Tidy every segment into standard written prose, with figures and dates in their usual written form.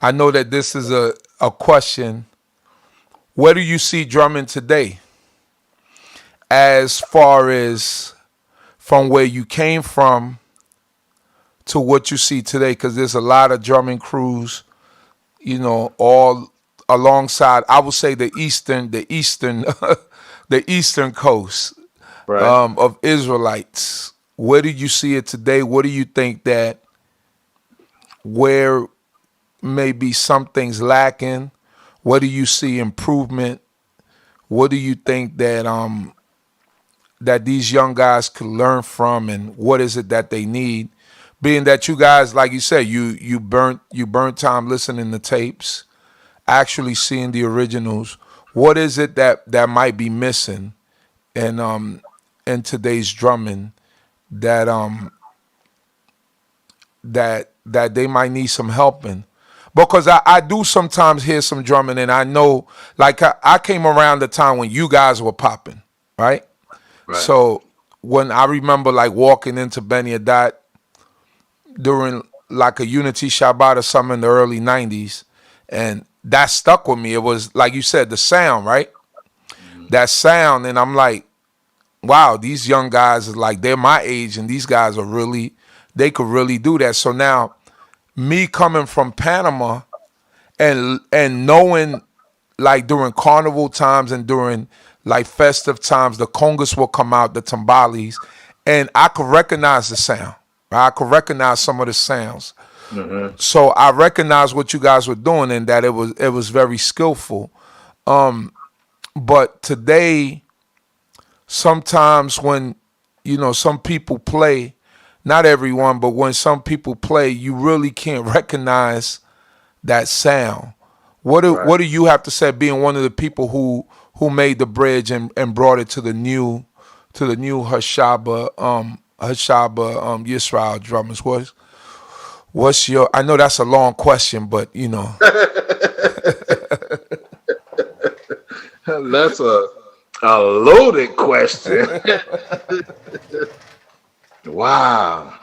I know that this is a question. Where do you see drumming today as far as from where you came from to what you see today? Because there's a lot of drumming crews, all alongside, I would say the eastern coast Right. of Israelites. Where do you see it today? What do you think that where maybe some things lacking? What do you see improvement? What do you think that these young guys could learn from, and what is it that they need? Being that you guys, like you said, you burnt time listening to tapes, actually seeing the originals. What is it that might be missing in today's drumming that that they might need some help in? Because I do sometimes hear some drumming, and I know, like, I came around the time when you guys were popping, right? Right. So when I remember like walking into Benyamin during like a Unity Shabbat or something in the early '90s, and that stuck with me. It was like you said, the sound, right? Mhm. That sound, and I'm like, wow, these young guys is like they're my age, and these guys are really, they could really do that. So now, me coming from Panama and knowing, like, during carnival times and during like festive times, the congas will come out, the timbales, and I could recognize the sound. Right? I could recognize some of the sounds. Mhm. So I recognize what you guys were doing, and that it was very skillful. But today, sometimes when some people play, not everyone, but when some people play, you really can't recognize that sound. Right. What do you have to say, being one of the people who made the bridge and brought it to the new Hashaba Yisrael drummers? What's your, I know that's a long question, but That's a loaded question. Wow.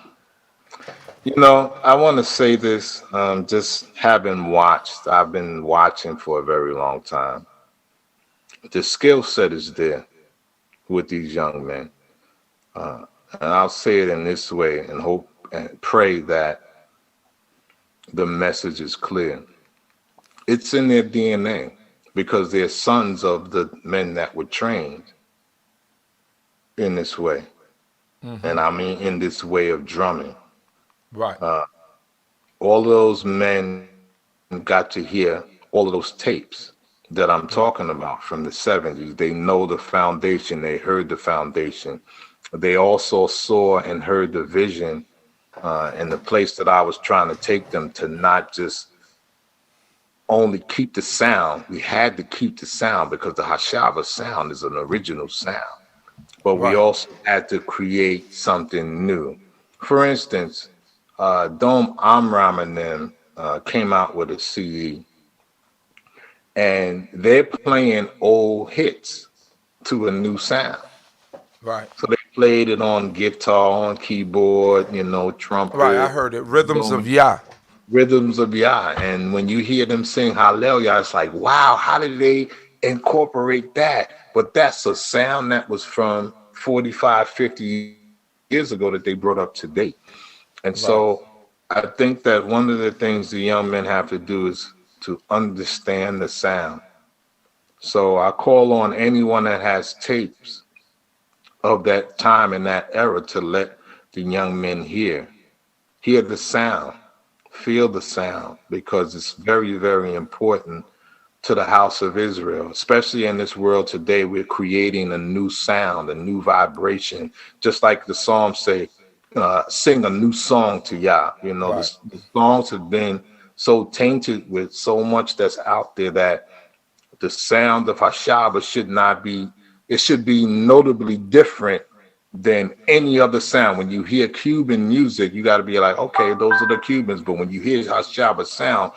I want to say this. Just having watched, I've been watching for a very long time. The skill set is there with these young men. And I'll say it in this way and hope and pray that the message is clear. It's in their DNA because they're sons of the men that were trained in this way. And I mean, in this way of drumming. right, Uh, all of those men got to hear all of those tapes that I'm right, talking about from the 70s. They know the foundation, they heard the foundation. They also saw and heard the vision and the place that I was trying to take them to, not just only keep the sound. We had to keep the sound because the Hashava sound is an original sound, but we right, also had to create something new. For instance, Dome Amram and them came out with a CD, and they're playing old hits to a new sound. right, So they played it on guitar, on keyboard, right. I trumpet, heard it. Rhythms of boom, Yah. rhythms of Yah. And when you hear them sing Hallelujah, it's like, wow, how did they incorporate that? But that's a sound that was from 45, 50 years ago that they brought up to date. And Right. so I think that one of the things the young men have to do is to understand the sound. So I call on anyone that has tapes of that time and that era to let the young men hear the sound, feel the sound, because it's very, very important to the house of Israel, especially in this world today. We're creating a new sound, a new vibration, just like the Psalms say, sing a new song to Yah. Right. The songs have been so tainted with so much that's out there that the sound of Hashaba should not be, it should be notably different than any other sound. When you hear Cuban music, you got to be like, okay, those are the Cubans. But when you hear Hashaba sound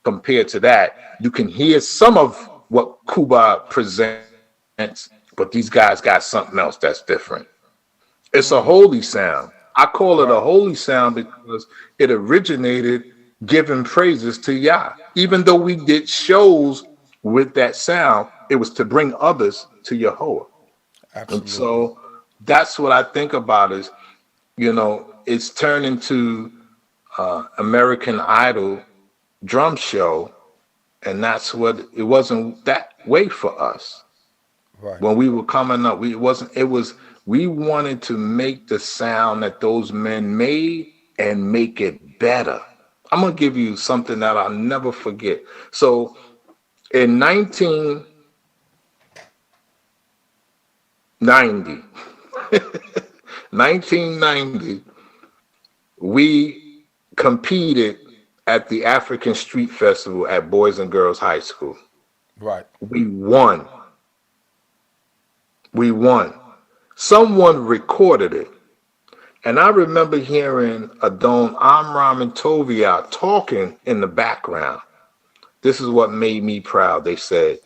compared to that, you can hear some of what Cuba presents, but these guys got something else that's different. It's a holy sound. I call it a Right. holy sound because it originated giving praises to Yah. Even though we did shows with that sound, it was to bring others to Yahweh. And Absolutely. so that's what I think about is, it's turned into American Idol drum show, and that's what it wasn't that way for us. Right. When we were coming up, we wanted to make the sound that those men made and make it better. I'm gonna give you something that I'll never forget. So in 1990, 1990, we competed at the African Street Festival at Boys and Girls High School. Right. We won. We won. Someone recorded it. And I remember hearing Adon Amram and Tovia talking in the background. This is what made me proud. They said,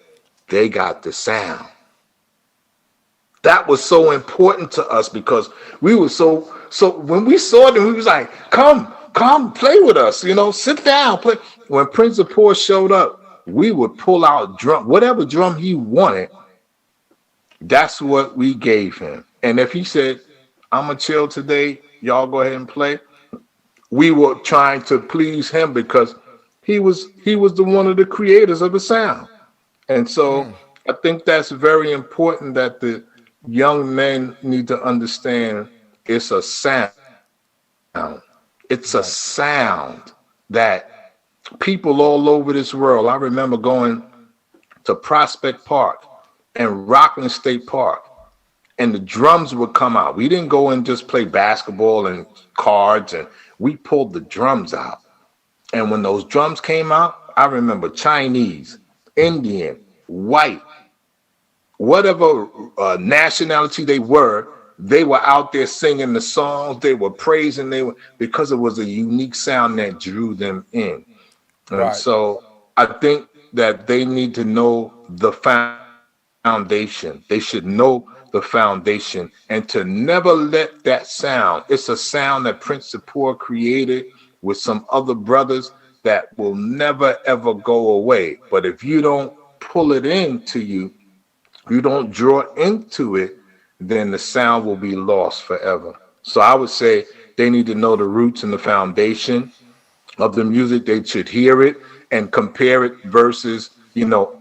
they got the sound. That was so important to us because we were so when we saw them, we was like, come, play with us, sit down, play. When Prince of Poor showed up, we would pull out drum, whatever drum he wanted, that's what we gave him. And if he said, I'm gonna chill today, y'all go ahead and play, we were trying to please him because he was the one of the creators of the sound. And so I think that's very important that the young men need to understand it's a sound. It's a Right. sound that people all over this world. I remember going to Prospect Park and Rockland State Park, and the drums would come out. We didn't go and just play basketball and cards, and we pulled the drums out. And when those drums came out, I remember Chinese, Indian, white, whatever nationality they were out there singing the songs, they were praising, because it was a unique sound that drew them in. And Right. so I think that they need to know the foundation. They should know the foundation and to never let that sound. It's a sound that Prince Sapor created with some other brothers that will never ever go away. But if you don't pull it into you, you don't draw into it, then the sound will be lost forever. So I would say they need to know the roots and the foundation of the music. They should hear it and compare it versus,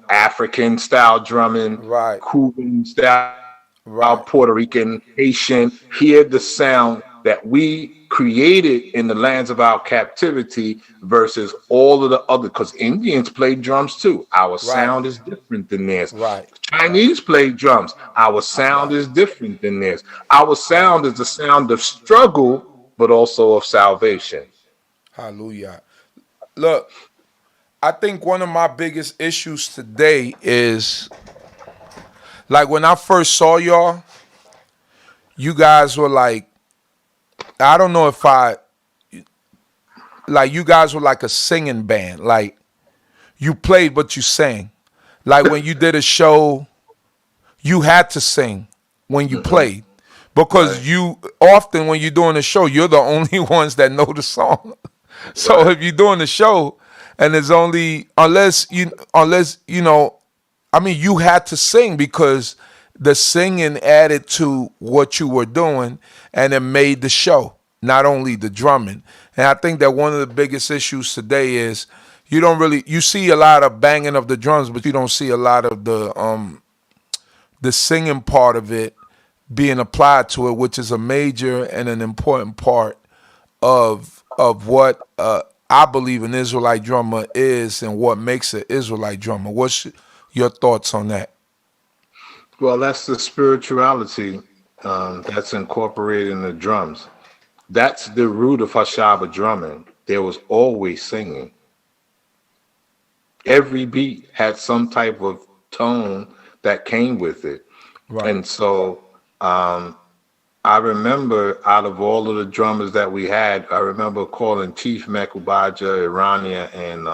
African style drumming, Right. Cuban style, Puerto Right. Rican, Haitian. Hear the sound that we created in the lands of our captivity versus all of the other, because Indians played drums too. Our Right. sound is different than theirs. Right. Right. Chinese play drums. Our sound Right. is different than theirs. Our Right. sound is the sound of struggle, but also of salvation. Hallelujah. Look, I think one of my biggest issues today is like when I first saw y'all, you guys were like, I don't know if I like you guys were like a singing band. Like you played but you sang. Like when you did a show, you had to sing when you Hmm. played. Because Right, you often when you're doing a show, you're the only ones that know the song. So right, if you're doing the show and it's only unless I mean you had to sing because the singing added to what you were doing and it made the show, not only the drumming. And I think that one of the biggest issues today is you see a lot of banging of the drums, but you don't see a lot of the singing part of it being applied to it, which is a major and an important part of what I believe an Israelite drummer is and what makes an Israelite drummer. What's your thoughts on that? well, that's the spirituality that's incorporated in the drums. That's the root of Hashaba drumming. There was always singing. Every beat had some type of tone that came with it. Right, And so I remember out of all of the drummers that we had, I remember calling Chief Mekubaja, Irania, and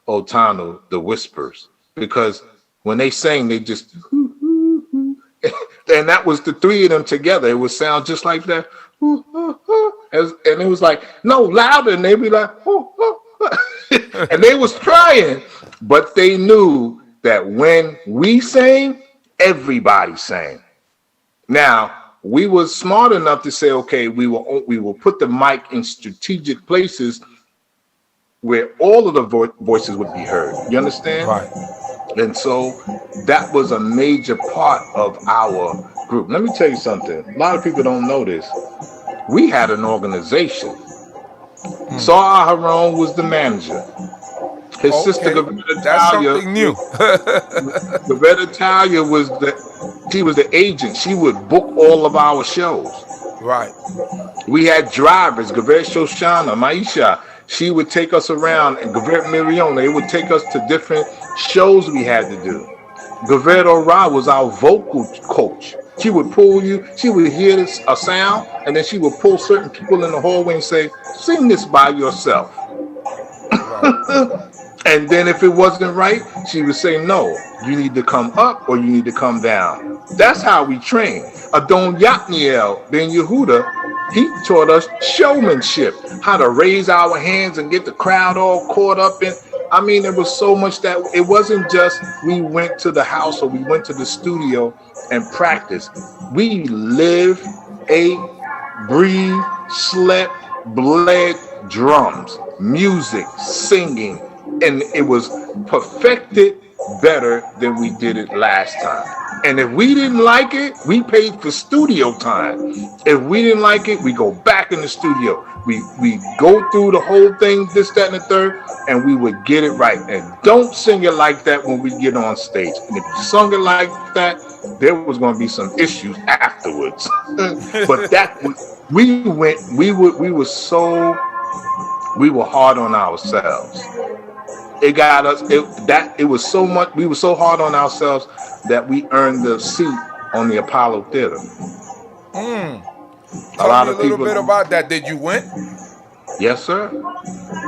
Otanu the Whispers. Because when they sang, they just, and that was the three of them together. It would sound just like that. And it was like, no, louder. And they'd be like, And they was trying, but they knew that when we sang, everybody sang. Now, we was smart enough to say, okay, we will put the mic in strategic places where all of the voices would be heard. You understand? Right. And so that was a major part of our group. Let me tell you something. A lot of people don't know this. We had an organization. Saul Aharon was the manager. His sister Okay. Gavetta That's Talia something new. was Gavetta Talia was the she was the agent. She would book all of our shows. Right. We had drivers, Gavette Shoshana, Maisha. She would take us around, and Gavette Miriam, they would take us to different shows we had to do. Gavette Ora was our vocal coach. She would pull you, she would hear a sound, and then she would pull certain people in the hallway and say, sing this by yourself. Right. And then if it wasn't right, she would say, no, you need to come up or you need to come down. That's how we train. Adon Yatniel Ben Yehuda, he taught us showmanship, how to raise our hands and get the crowd all caught up in. I mean, there was so much that it wasn't just we went to the house or we went to the studio and practiced. We lived, ate, breathed, slept, bled drums, music, singing, and it was perfected better than we did it last time. And if we didn't like it, we paid for studio time. If we didn't like it, we go back in the studio. We go through the whole thing, this, that, and the third, and we would get it right. And don't sing it like that when we get on stage. And if you sung it like that, there was going to be some issues afterwards. But that was we were hard on ourselves. It got us it was so much we were so hard on ourselves that we earned the seat on the Apollo Theater. A Tell me lot a of little people bit don't. about that. Did you win? Yes, sir.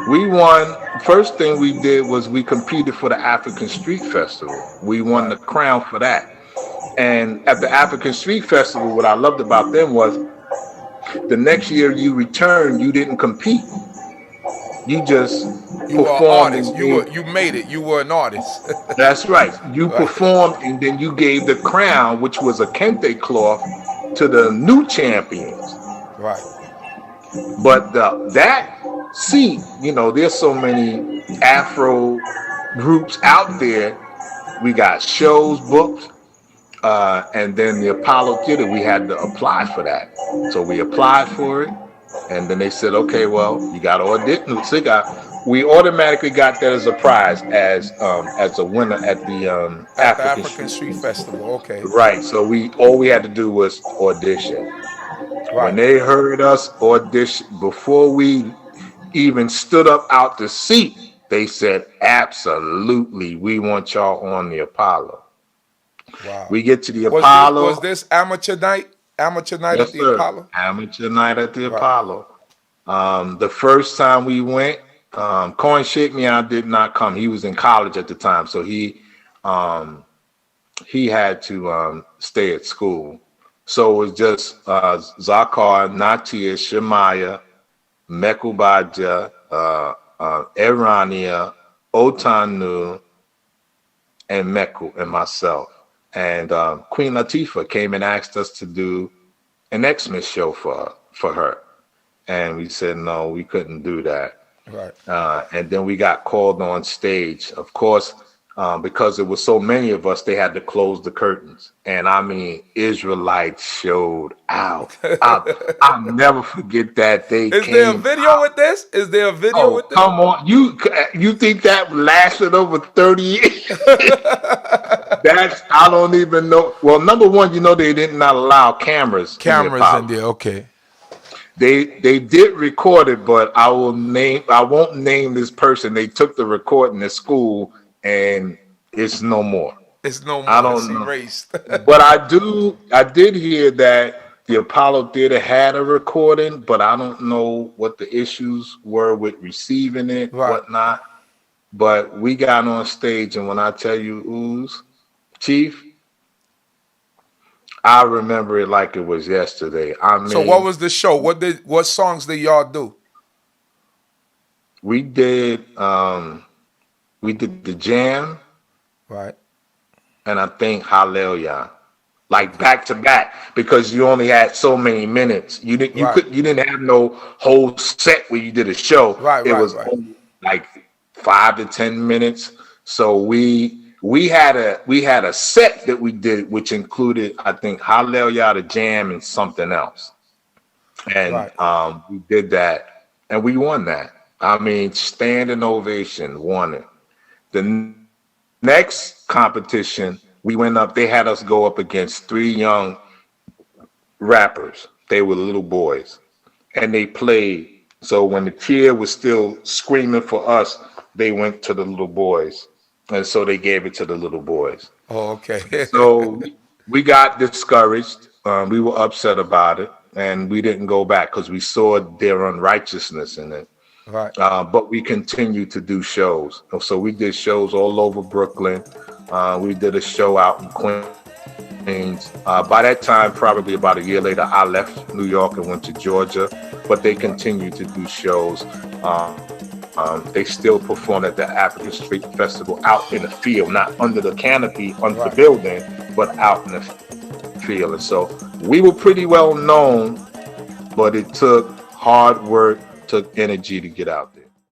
We won. First thing we did was we competed for the African Street Festival. We won Right. the crown for that. And at the African Street Festival, what I loved about them was the next year you returned, you didn't compete. You just You were an performed artist. and gave. You made it. You were an artist. That's right. You Right. performed and then you gave the crown, which was a kente cloth, to the new champions. Right. But that seat, there's so many Afro groups out there. We got shows booked, and then the Apollo Theater, we had to apply for that. So we applied for it, and then they said, okay, well, you got to audition. So we automatically got that as a prize as a winner at the At the African African Street. Street Festival. Okay. Right. So all we had to do was audition. When Right. they heard us audition, before we even stood up out the seat, they said, absolutely, we want y'all on the Apollo. Wow. We get to the Was Apollo. this amateur night? Amateur night at Yes, the sir. Apollo? Amateur night at the Right. Apollo. The first time we went, Cohen Shake Me Out did not come. He was in college at the time, so he had to stay at school. So it was just Zakar, Natia, Shemaya, Mekubaja, Erania, Otanu, and Meku, and myself. And Queen Latifah came and asked us to do an Xmas show for her. And we said, no, we couldn't do that. Right. And then we got called on stage. Of course, because there were so many of us, they had to close the curtains. And I mean, Israelites showed out. I'll never forget that they Is there a came video out. with this? Is there a video Oh, with this? come on. You think that lasted over 30 years? I don't even know. Well, number one, they did not allow cameras in the Cameras in Apollo. there. Okay. They did record it, but I won't name this person. They took the recording at school and it's no more. It's no I more. It's don't know. erased. But I did hear that the Apollo Theater had a recording, but I don't know what the issues were with receiving it, Right. whatnot. But we got on stage, and when I tell you, Ooze, Chief, I remember it like it was yesterday. I So what mean, was the show? What songs did y'all do? We did the Jam, Right. and I think Hallelujah, like back to back, because you only had so many minutes. Right. You didn't have no whole set where you did a show. Right. It Right. was Right. only like 5 to 10 minutes. So we had a set that we did, which included, I think, Hallelujah, the Jam, and something else. And Right. we did that, and we won that. I mean, standing ovation, won it. The next competition, we went up. They had us go up against three young rappers. They were little boys, and they played. So when the cheer was still screaming for us, they went to the little boys, and so they gave it to the little boys. Oh, okay. So we got discouraged. We were upset about it, and we didn't go back because we saw their unrighteousness in it. Right. But we continued to do shows. So we did shows all over Brooklyn. We did a show out in Queens. By that time, probably about a year later, I left New York and went to Georgia. But they Right. continued to do shows. They still performed at the African Street Festival out in the field, not under the canopy, under the Right. building, but out in the field. And so we were pretty well known, but it took hard work, took energy to get out there.